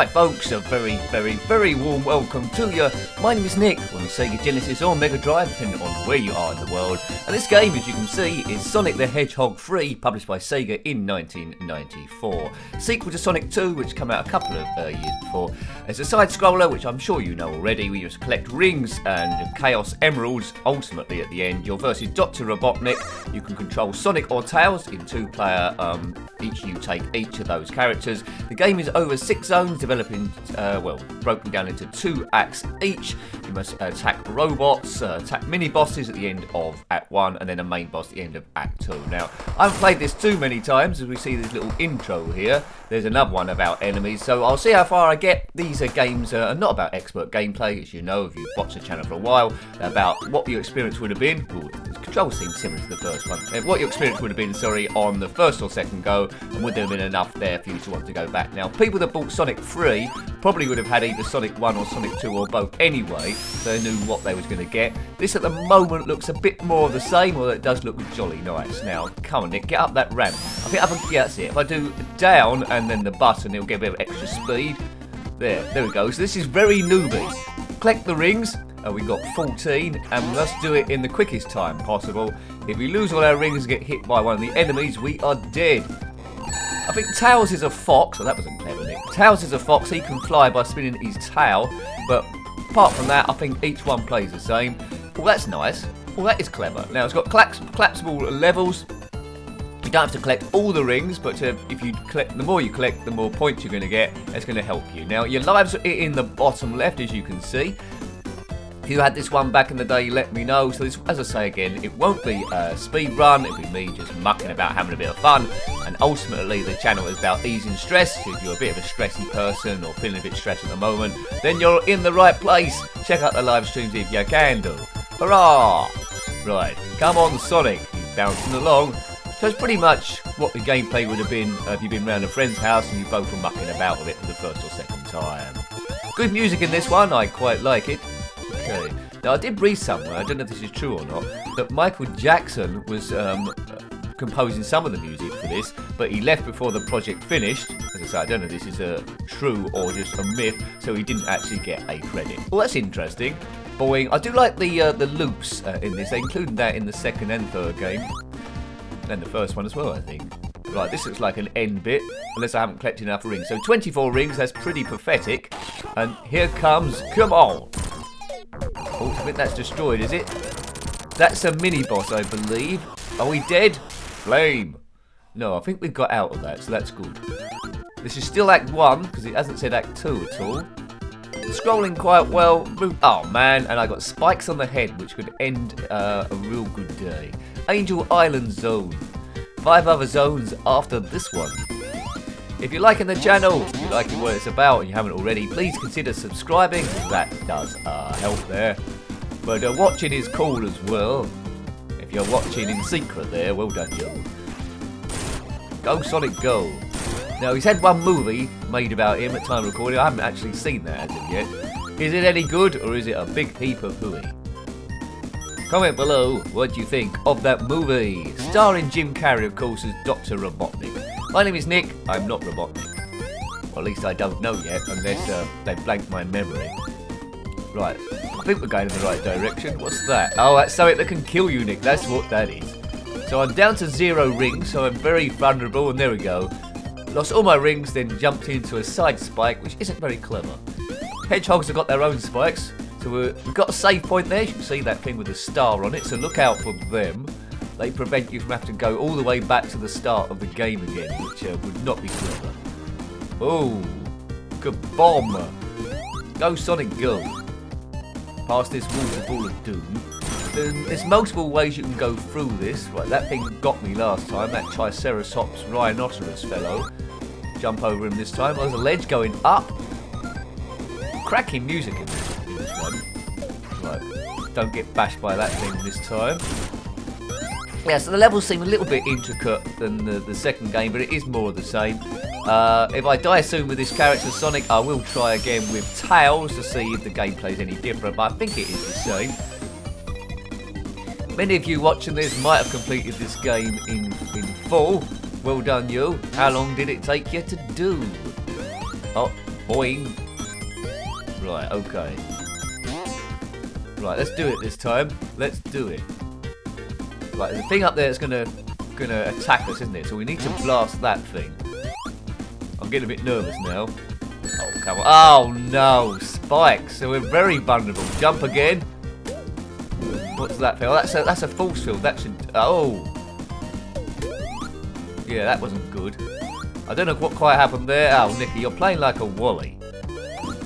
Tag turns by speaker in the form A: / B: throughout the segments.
A: Hi folks, a very warm welcome to you. My name is Nick on the SEGA Genesis or Mega Drive, depending on where you are in the world. And this game, as you can see, is Sonic the Hedgehog 3, published by SEGA in 1994. Sequel to Sonic 2, which came out a couple of years before. It's a side-scroller, which I'm sure you know already. We just collect rings and Chaos Emeralds. Ultimately, at the end, you're versus Dr. Robotnik. You can control Sonic or Tails in two-player. You take each of those characters. The game is over 6 zones, developing, broken down into 2 acts each. You must attack robots, attack mini-bosses at the end of Act 1, and then a main boss at the end of Act 2. Now, I haven't played this too many times, as we see this little intro here. There's another one about enemies, so I'll see how far I get. These are games are not about expert gameplay, as you know, if you've watched the channel for a while, about what your experience would have been. Ooh, the controls seem similar to the first one. What your experience would have been, on the first or second go, and would there have been enough there for you to want to go back. Now, people that bought Sonic 3 probably would have had either Sonic 1 or Sonic 2 or both anyway, so they knew what they was going to get. This at the moment looks a bit more of the same, although it does look jolly nice. Now, come on Nick, get up that ramp. I think yeah, that's it. If I do down and then the button, it'll get a bit of extra speed. There we go. So this is very newbie. Collect the rings. We got 14, and let's do it in the quickest time possible. If we lose all our rings and get hit by one of the enemies, we are dead. I think Tails is a fox. Oh, that wasn't clever, Nick. Tails is a fox. He can fly by spinning his tail. But apart from that, I think each one plays the same. Well, that's nice. Well, that is clever. Now, it's got collapsible levels. You don't have to collect all the rings, but if you collect, the more you collect, the more points you're going to get. It's going to help you. Now, your lives are in the bottom left, as you can see. If you had this one back in the day, let me know. So this, as I say again, it won't be a speed run. It'll be me just mucking about, having a bit of fun. And ultimately, the channel is about easing stress. If you're a bit of a stressy person or feeling a bit stressed at the moment, then you're in the right place. Check out the live streams if you can do. Hurrah! Right, come on Sonic. He's bouncing along. So it's pretty much what the gameplay would have been if you've been around a friend's house and you both were mucking about with it for the first or second time. Good music in this one. I quite like it. Okay. Now I did read somewhere, I don't know if this is true or not, that Michael Jackson was composing some of the music for this, but he left before the project finished. As I say, I don't know if this is true or just a myth, so he didn't actually get a credit. Well, that's interesting. Boing. I do like the loops in this. They included that in the second and third game, and the first one as well, I think. Right, this looks like an end bit, unless I haven't collected enough rings. So 24 rings, that's pretty pathetic. And here comes, come on. Oh, I think that's destroyed, is it? That's a mini-boss, I believe. Are we dead? Flame. No, I think we've got out of that, so that's good. This is still Act 1, because it hasn't said Act 2 at all. Scrolling quite well. Oh, man, and I got spikes on the head, which could end a real good day. Angel Island Zone. 5 other zones after this one. If you're liking the channel, if you're liking what it's about and you haven't already, please consider subscribing. That does help there. But watching is cool as well. If you're watching in secret there, well done you. Go Sonic Go. Now he's had one movie made about him at time of recording. I haven't actually seen that as of yet. Is it any good or is it a big heap of hooey? Comment below what you think of that movie. Starring Jim Carrey, of course, as Dr. Robotnik. My name is Nick, I'm not Robotnik. Or at least I don't know yet, unless they blank my memory. Right, I think we're going in the right direction. What's that? Oh, that's something that can kill you, Nick, that's what that is. So I'm down to 0 rings, so I'm very vulnerable, and there we go. Lost all my rings, then jumped into a side spike, which isn't very clever. Hedgehogs have got their own spikes, so we've got a save point there. You can see that thing with the star on it, so look out for them. They prevent you from having to go all the way back to the start of the game again, which would not be clever. Oh, good bomb. Go Sonic Go. Past this waterfall of doom. There's multiple ways you can go through this. Right, that thing got me last time, that Triceratops rhinoceros fellow. Jump over him this time. There's a ledge going up. Cracking music in this one. Right, don't get bashed by that thing this time. Yeah, so the levels seem a little bit intricate than the second game, but it is more of the same. If I die soon with this character Sonic, I will try again with Tails to see if the gameplay is any different, but I think it is the same. Many of you watching this might have completed this game in full. Well done you. How long did it take you to do? Oh, Boing. Right, okay. Right, let's do it this time. Let's do it. Right, there's a thing up there that's gonna attack us, isn't it? So we need to blast that thing. I'm getting a bit nervous now. Oh, come on. Oh, no. Spikes. So we're very vulnerable. Jump again. What's that thing? Oh, that's a force field. That should... Oh. Yeah, that wasn't good. I don't know what quite happened there. Oh, Nicky, you're playing like a wally.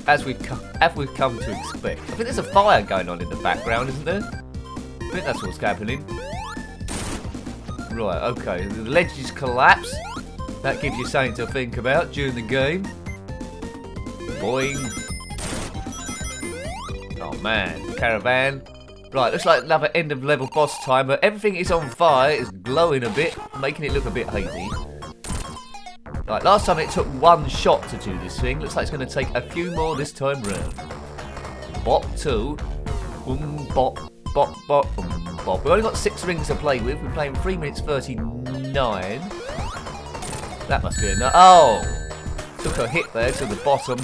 A: As we've come to expect. I think there's a fire going on in the background, isn't there? I think that's what's happening. Right, okay. The ledges collapse. That gives you something to think about during the game. Boing. Oh man, caravan. Right, looks like another end of level boss time, but everything is on fire. It's glowing a bit, making it look a bit hazy. Right, last time it took one shot to do this thing. Looks like it's going to take a few more this time round. Bop 2. Boom, bop, bop, bop, boom, bop. We've only got 6 rings to play with. We're playing 3 minutes 39. That must be enough. Oh! Took a hit there to the bottom.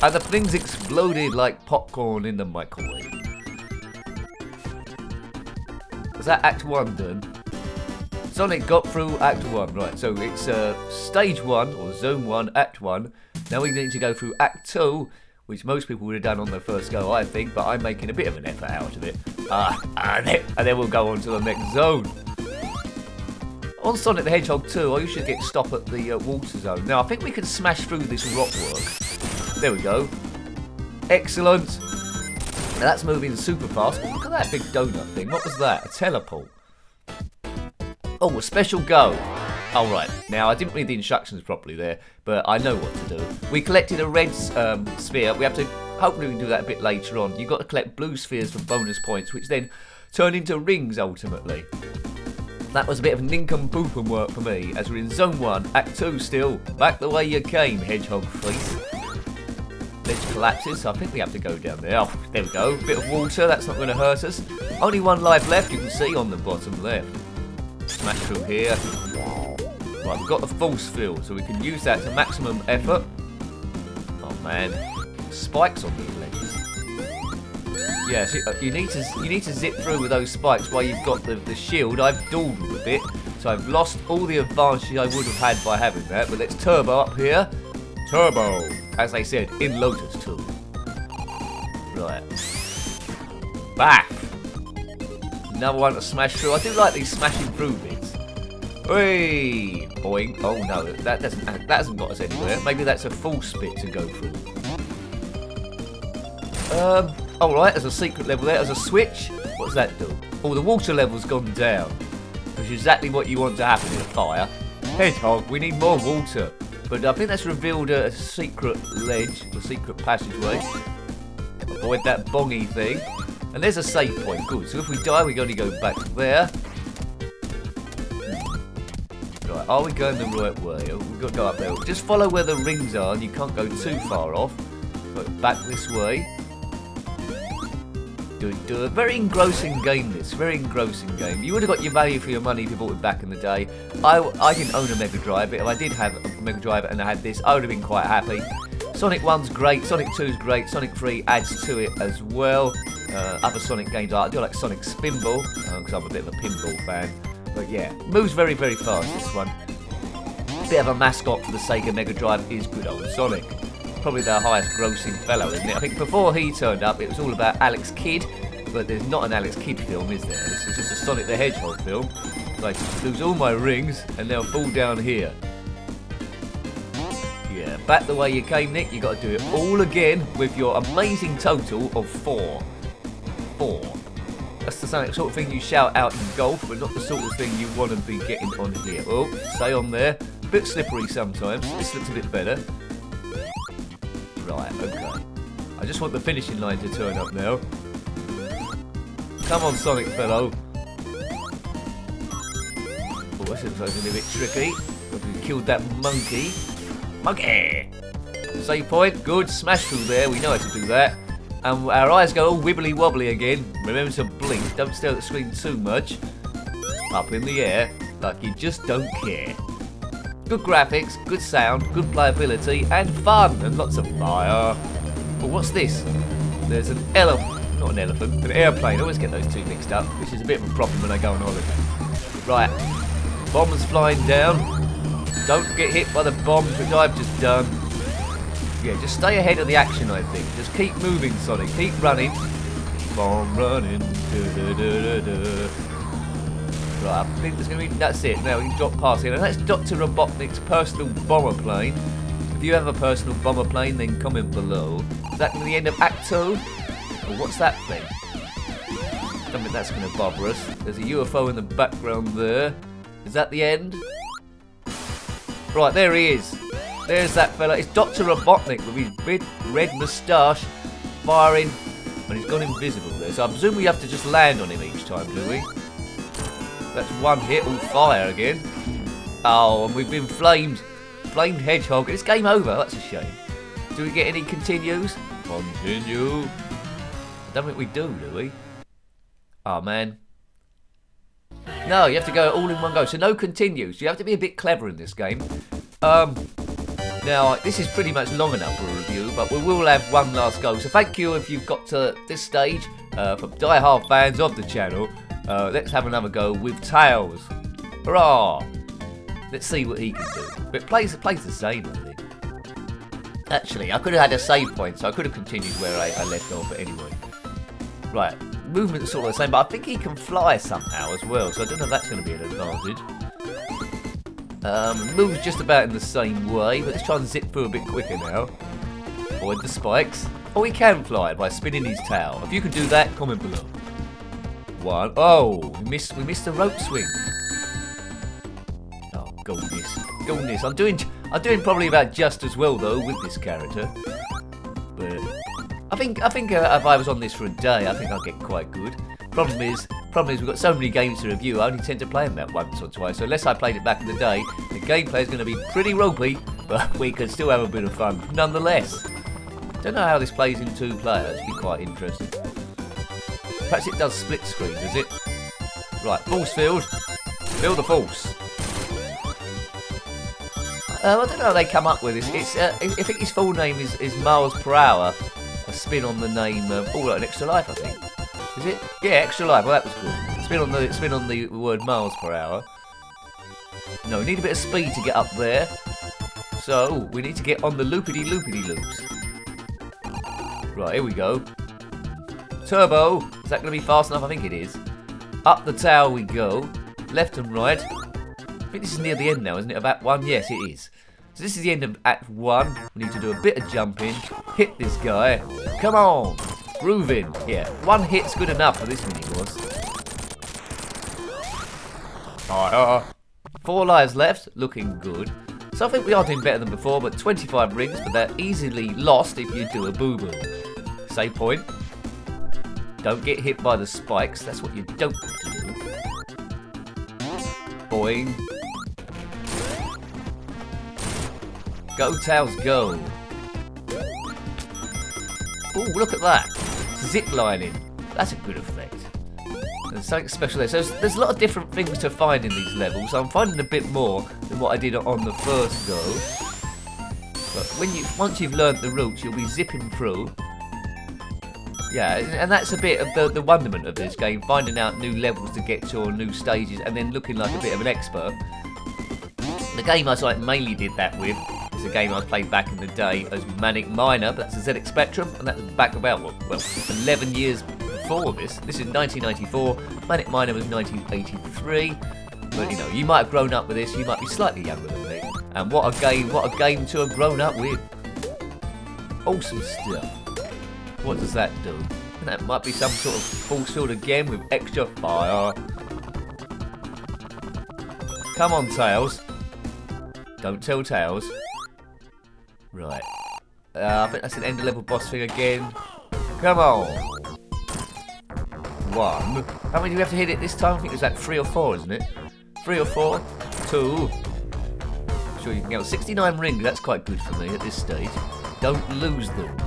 A: And the things exploded like popcorn in the microwave. Was that Act 1 done? Sonic got through Act 1, right, so it's Stage 1, or Zone 1, Act 1. Now we need to go through Act 2, which most people would have done on their first go, I think, but I'm making a bit of an effort out of it. And then we'll go on to the next zone. On Sonic the Hedgehog 2, I usually get stopped at the water zone. Now, I think we can smash through this rock work. There we go. Excellent. Now that's moving super fast. Oh, look at that big donut thing. What was that? A teleport. Oh, a special go. Oh, right. Now, I didn't read the instructions properly there, but I know what to do. We collected a red sphere. We have to... Hopefully we can do that a bit later on. You've got to collect blue spheres for bonus points, which then turn into rings, ultimately. That was a bit of nincompoop work for me, as we're in Zone 1, Act 2 still. Back the way you came, Hedgehog face. Ledge collapses, so I think we have to go down there. Oh, there we go. Bit of water, that's not going to hurt us. Only 1 life left, you can see on the bottom left. Smash through here. Right, we've got the force field, so we can use that to maximum effort. Oh man, spikes on these ledges. Yeah, so you need to zip through with those spikes while you've got the shield. I've dawdled a bit, so I've lost all the advantage I would have had by having that. But let's turbo up here. Turbo, as they said in Lotus 2. Right, back. Another one to smash through. I do like these smashing through bits. Whee! Boing. Oh no, that hasn't got us anywhere. Maybe that's a false bit to go through. Alright, there's a secret level there. There's a switch. What does that do? Oh, the water level's gone down. Which is exactly what you want to happen in a fire. Hedgehog, we need more water. But I think that's revealed a secret ledge, a secret passageway. Avoid that bongy thing. And there's a save point, good. So if we die, we got to go back there. Right, are we going the right way? Oh, we've got to go up there. Just follow where the rings are, and you can't go too far off. But back this way. Do a very engrossing game, this. Very engrossing game. You would have got your value for your money if you bought it back in the day. I didn't own a Mega Drive, but if I did have a Mega Drive and I had this, I would have been quite happy. Sonic 1's great, Sonic 2's great, Sonic 3 adds to it as well. Other Sonic games, I do like Sonic Spinball, because I'm a bit of a pinball fan. But yeah, moves very, very fast, this one. Bit of a mascot for the Sega Mega Drive is good old Sonic. Probably the highest grossing fellow, isn't it? I think before he turned up, it was all about Alex Kidd, but there's not an Alex Kidd film, is there? This is just a Sonic the Hedgehog film. So I lose all my rings, and they'll fall down here. Yeah, back the way you came, Nick. You got to do it all again with your amazing total of 4. 4. That's the sort of thing you shout out in golf, but not the sort of thing you want to be getting on here. Oh, stay on there. A bit slippery sometimes. This looks a bit better. Right, okay. I just want the finishing line to turn up now. Come on, Sonic fellow. Oh, this looks like a bit tricky. We killed that monkey. Monkey! Save point. Good. Smash through there. We know how to do that. And our eyes go all wibbly wobbly again. Remember to blink. Don't stare at the screen too much. Up in the air. Like you just don't care. Good graphics, good sound, good playability, and fun, and lots of fire. Well, what's this? There's an elephant, not an elephant, an airplane. I always get those two mixed up, which is a bit of a problem when I go on holiday. Right, bombs flying down. Don't get hit by the bombs, which I've just done. Yeah, just stay ahead of the action, I think. Just keep moving, Sonic. Keep running. Keep on running. Right, I think there's going to be... That's it. Now we can drop past here. And that's Dr. Robotnik's personal bomber plane. If you have a personal bomber plane, then comment below. Is that going to be the end of Act 2? Or what's that thing? I don't think that's going to bother us. There's a UFO in the background there. Is that the end? Right, there he is. There's that fella. It's Dr. Robotnik with his big red moustache firing. And he's gone invisible there. So I presume we have to just land on him each time, do we? That's one hit, all fire again. Oh, and we've been flamed. Flamed Hedgehog. It's game over. That's a shame. Do we get any continues? Continue. I don't think we do we? Oh, man. No, you have to go all in one go. So no continues. You have to be a bit clever in this game. Now, this is pretty much long enough for a review, but we will have one last go. So thank you if you've got to this stage. For die-hard fans of the channel, let's have another go with Tails. Hurrah! Let's see what he can do. But it plays the same, I think. Actually, I could have had a save point, so I could have continued where I left off, but anyway. Right, movement's sort of the same, but I think he can fly somehow as well, so I don't know if that's going to be an advantage. Moves just about in the same way, but let's try and zip through a bit quicker now. Avoid the spikes. Oh, he can fly by spinning his tail. If you can do that, comment below. One. Oh, we missed the rope swing. Oh, goodness. I'm doing probably about just as well though with this character. But I think if I was on this for a day, I think I'll get quite good. Problem is we've got so many games to review. I only tend to play them about once or twice. So unless I played it back in the day, the gameplay is going to be pretty ropey, but we can still have a bit of fun nonetheless. Don't know how this plays in 2 players. It'd be quite interesting. Perhaps it does split screen, does it? Right, force field. Feel the force. I don't know how they come up with this. I think his full name is miles per hour. A spin on the name. Oh, an extra life, I think. Is it? Yeah, extra life. Well, that was good. Spin on the word miles per hour. No, we need a bit of speed to get up there. So we need to get on the loopity loops. Right, here we go. Turbo. Is that going to be fast enough? I think it is. Up the tower we go. Left and right. I think this is near the end now, isn't it? Of Act 1? Yes, it is. So this is the end of Act 1. We need to do a bit of jumping. Hit this guy. Come on. Grooving. Yeah, 1 hit's good enough for this mini boss. 4 lives left. Looking good. So I think we are doing better than before, but 25 rings, but they're easily lost if you do a boo-boo. Save point. Don't get hit by the spikes. That's what you don't do. Boing. Go, Tails, go. Oh, look at that. Zip lining. That's a good effect. There's something special there. So there's a lot of different things to find in these levels. I'm finding a bit more than what I did on the first go. But once you've learnt the routes, you'll be zipping through. Yeah, and that's a bit of the wonderment of this game, finding out new levels to get to or new stages, and then looking like a bit of an expert. The game I mainly did that with is a game I played back in the day as Manic Miner, but that's a ZX Spectrum, and that was back about, well, 11 years before this. This is 1994, Manic Miner was 1983, but you know, you might have grown up with this, you might be slightly younger than me, and what a game to have grown up with. Awesome stuff. What does that do? That might be some sort of force field again with extra fire. Come on, Tails. Don't tell Tails. Right. I think that's an end of level boss thing again. Come on. 1. How many do we have to hit it this time? I think it was like 3 or 4, isn't it? 3 or 4. 2. Sure you can get 69 rings. That's quite good for me at this stage. Don't lose them.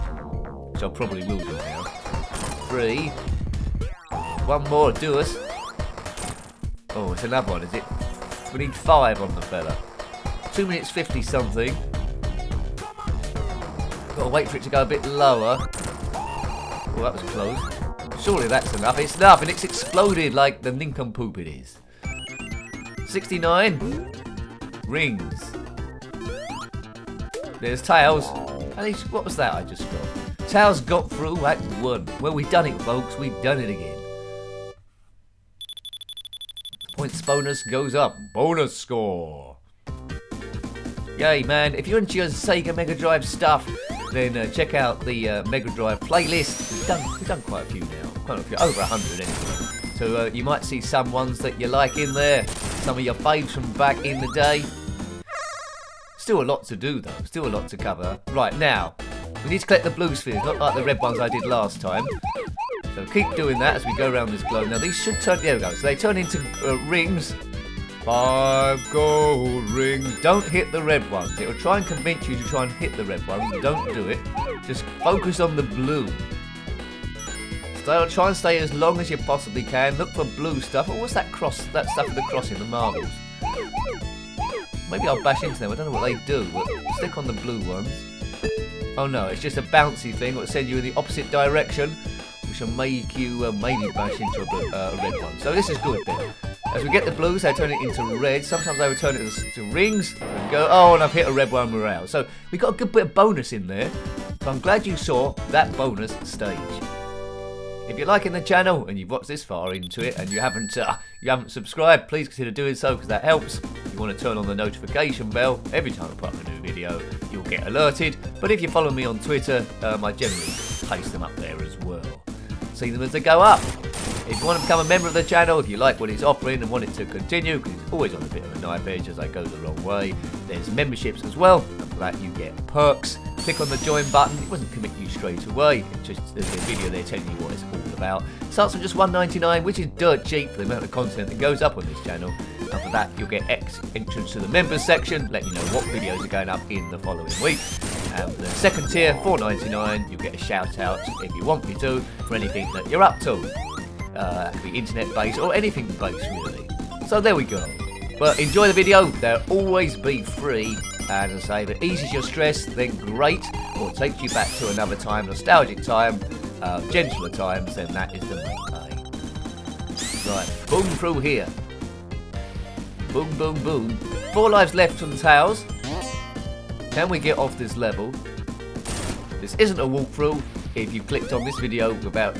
A: Which I probably will do now. 3. 1 more to do us. Oh, it's another one, is it? We need 5 on the fella. 2 minutes 50 something. Gotta wait for it to go a bit lower. Oh, that was close. Surely that's enough. It's enough, and it's exploded like the nincompoop it is. 69. Rings. There's Tails. And what was that I just got? Tails got through Act 1. Well, we've done it, folks. We've done it again. Points bonus goes up. Bonus score. Yay, man. If you're into your Sega Mega Drive stuff, then check out the Mega Drive playlist. We've done quite a few now. Quite a few. Over 100 anyway. So you might see some ones that you like in there. Some of your faves from back in the day. Still a lot to do, though. Still a lot to cover. Right, now, we need to collect the blue spheres, not like the red ones I did last time. So keep doing that as we go around this globe. Now, these should turn... There we go. So they turn into rings. 5 gold rings. Don't hit the red ones. It will try and convince you to try and hit the red ones. Don't do it. Just focus on the blue. So try and stay as long as you possibly can. Look for blue stuff. Oh, what's that cross? That stuff with the cross in the marbles. Maybe I'll bash into them. I don't know what they do, but stick on the blue ones. Oh no, it's just a bouncy thing. It'll send you in the opposite direction, which will make you maybe bash into a red one. So this is good then. As we get the blues, they turn it into red. Sometimes they will turn it to rings and go, oh, and I've hit a red one, we're out. So we got a good bit of bonus in there. So I'm glad you saw that bonus stage. If you're liking the channel and you've watched this far into it and you haven't subscribed, please consider doing so because that helps. If you want to turn on the notification bell every time I put up a new video, you'll get alerted. But if you follow me on Twitter, I generally paste them up there as well. See them as they go up. If you want to become a member of the channel, if you like what it's offering and want it to continue, because it's always on a bit of a knife edge as I go the wrong way, there's memberships as well, and for that you get perks. Click on the join button. It doesn't commit you straight away, it's just there's a video there telling you what it's all about. It starts from just $1.99, which is dirt cheap for the amount of content that goes up on this channel. And for that you'll get entrance to the members section, letting you know what videos are going up in the following week. And for the second tier, $4.99, you'll get a shout out if you want me to, for anything that you're up to. That could be internet based or anything based really. So there we go. But enjoy the video, they'll always be free. And as I say, if it eases your stress, then great. Or takes you back to another time, nostalgic time, gentler times, then that is the main aim. Right, boom through here. Boom, boom, boom. 4 lives left on the Tails. Can we get off this level? This isn't a walkthrough. If you clicked on this video without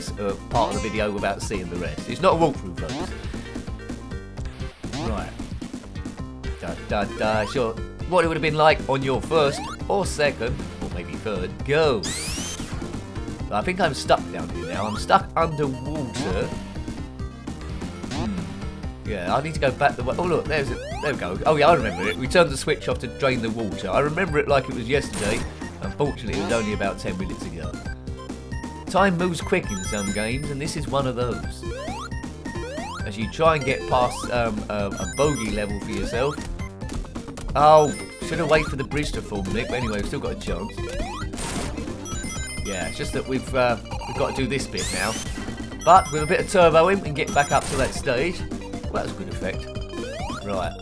A: part of the video without seeing the rest, it's not a walkthrough, folks. Right. Sure. What it would have been like on your first or second or maybe third go. I think I'm stuck down here now. I'm stuck underwater. Yeah, I need to go back the way. Oh look, there we go. Oh yeah, I remember it. We turned the switch off to drain the water. I remember it like it was yesterday. Unfortunately, it was only about 10 minutes ago. Time moves quick in some games, and this is one of those. As you try and get past a bogey level for yourself. Oh, should have waited for the bridge to form, Nick. But anyway, we've still got a chance. Yeah, it's just that we've got to do this bit now. But with a bit of turboing, we can get back up to that stage. Well, that's a good effect. Right.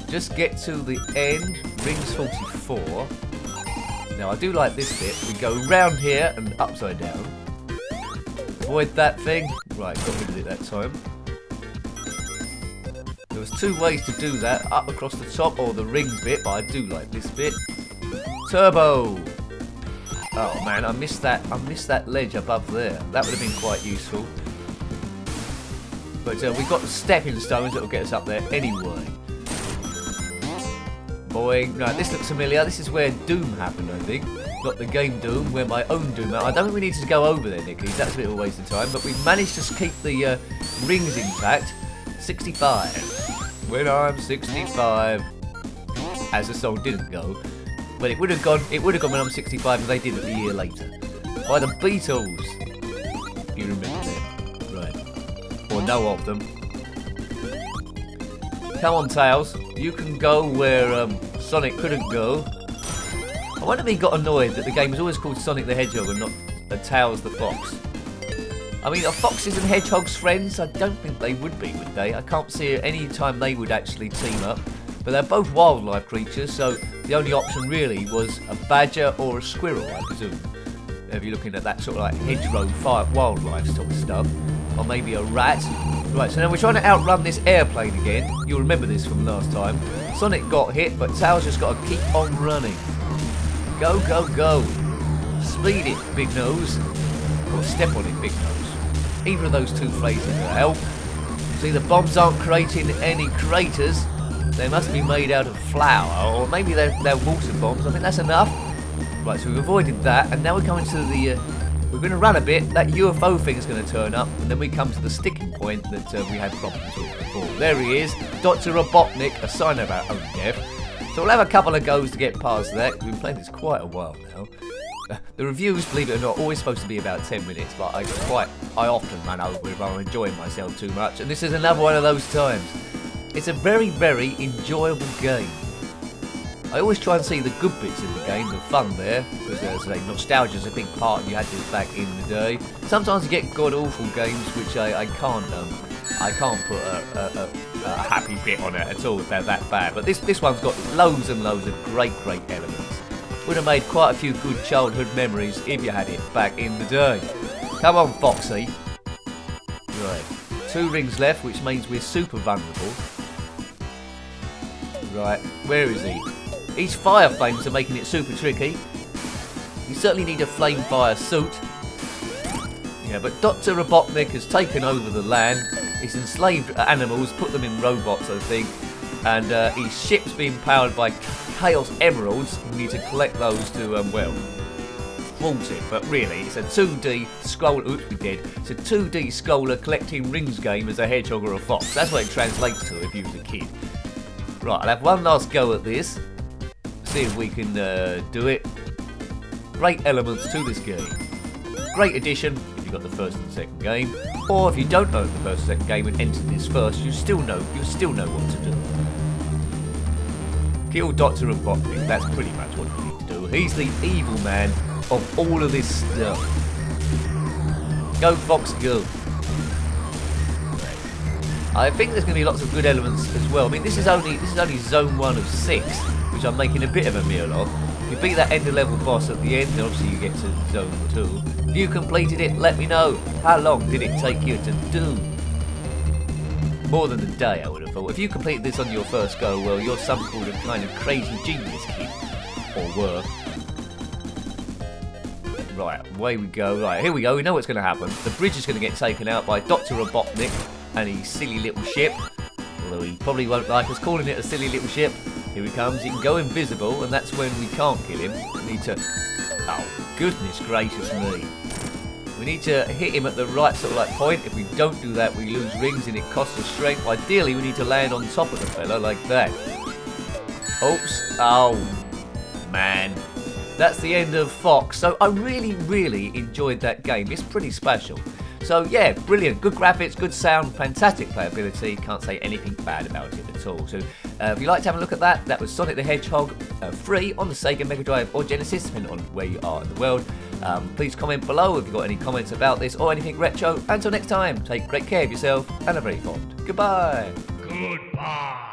A: Just get to the end. Rings 44. Now, I do like this bit. We go round here and upside down. Avoid that thing. Right, got rid of it that time. There was 2 ways to do that. Up across the top or the rings bit, but I do like this bit. Turbo! Oh man, I missed that ledge above there. That would have been quite useful. But we've got the stepping stones that will get us up there anyway. Boing. Right, this looks familiar. This is where Doom happened, I think. Not the game Doom, where my own Doom. I don't think we need to go over there, Nicky. That's a bit of a waste of time. But we've managed to keep the rings intact. 65. When I'm 65. As the song didn't go. But it would have gone when I'm 65 if they did it a year later. By the Beatles. If you remember them. Right. Or know of them. Come on, Tails. You can go where Sonic couldn't go. I wonder if he got annoyed that the game was always called Sonic the Hedgehog and not Tails the Fox. I mean, are foxes and hedgehogs friends? I don't think they would be, would they? I can't see any time they would actually team up. But they're both wildlife creatures, so the only option really was a badger or a squirrel, I presume. If you're looking at that sort of like hedgerow wildlife sort of stuff. Or maybe a rat. Right, so now we're trying to outrun this airplane again. You'll remember this from last time. Sonic got hit, but Tails just got to keep on running. Go, go, go. Speed it, Big Nose. Or step on it, Big Nose. Either of those two phrases will help. See, the bombs aren't creating any craters. They must be made out of flour, or maybe they're water bombs. I think that's enough. Right, so we've avoided that, and now we're coming to the... we're going to run a bit. That UFO thing is going to turn up, and then we come to the sticking point that we had problems with before. There he is, Dr. Robotnik, a sign of our own death. So we'll have a couple of goes to get past that, because we've been playing this quite a while now. The reviews, believe it or not, are always supposed to be about 10 minutes, but I often run over if I'm enjoying myself too much, and this is another one of those times. It's a very, very enjoyable game. I always try and see the good bits in the game, the fun there, because as I say, nostalgia is a big part, and you had this back in the day. Sometimes you get god-awful games which I can't put a happy bit on it at all if they're that bad. But this one's got loads and loads of great elements. Would have made quite a few good childhood memories if you had it back in the day. Come on, Foxy. Right, 2 rings left, which means we're super vulnerable. Right, where is he? These fire flames are making it super tricky. You certainly need a flame fire suit. Yeah, but Dr. Robotnik has taken over the land. He's enslaved animals, put them in robots, I think. And his ship's being powered by Chaos Emeralds. We need to collect those to, well, thwart it. But really, it's a 2D scroller. Oops, we did. It's a 2D scroller collecting rings game as a hedgehog or a fox. That's what it translates to if you was a kid. Right, I'll have one last go at this. See if we can do it. Great elements to this game. Great addition if you got the first and second game, or if you don't own the first and second game and entered this first, you still know what to do. Kill Dr. Robotnik. That's pretty much what you need to do. He's the evil man of all of this stuff. Go Fox, go. I think there's going to be lots of good elements as well. I mean, this is only zone 1 of 6, which I'm making a bit of a meal of. If you beat that end of level boss at the end, then obviously you get to zone 2. If you completed it, let me know. How long did it take you to do? More than a day, I would have thought. If you completed this on your first go, well, you're some sort of kind of crazy genius kid. Or were. Right, away we go. Right, here we go. We know what's going to happen. The bridge is going to get taken out by Dr. Robotnik and his silly little ship. Although he probably won't like us calling it a silly little ship. Here he comes. He can go invisible, and that's when we can't kill him. We need to... Oh, goodness gracious me. We need to hit him at the right sort of like point. If we don't do that, we lose rings and it costs us strength. Ideally, we need to land on top of the fella like that. Oops. Oh, man. That's the end of Fox. So I really enjoyed that game. It's pretty special. So yeah, brilliant. Good graphics, good sound, fantastic playability. Can't say anything bad about it at all. So if you'd like to have a look at that, that was Sonic the Hedgehog free on the SEGA Mega Drive or Genesis, depending on where you are in the world. Please comment below if you've got any comments about this or anything retro. Until next time, take great care of yourself and a very fond goodbye.
B: Goodbye.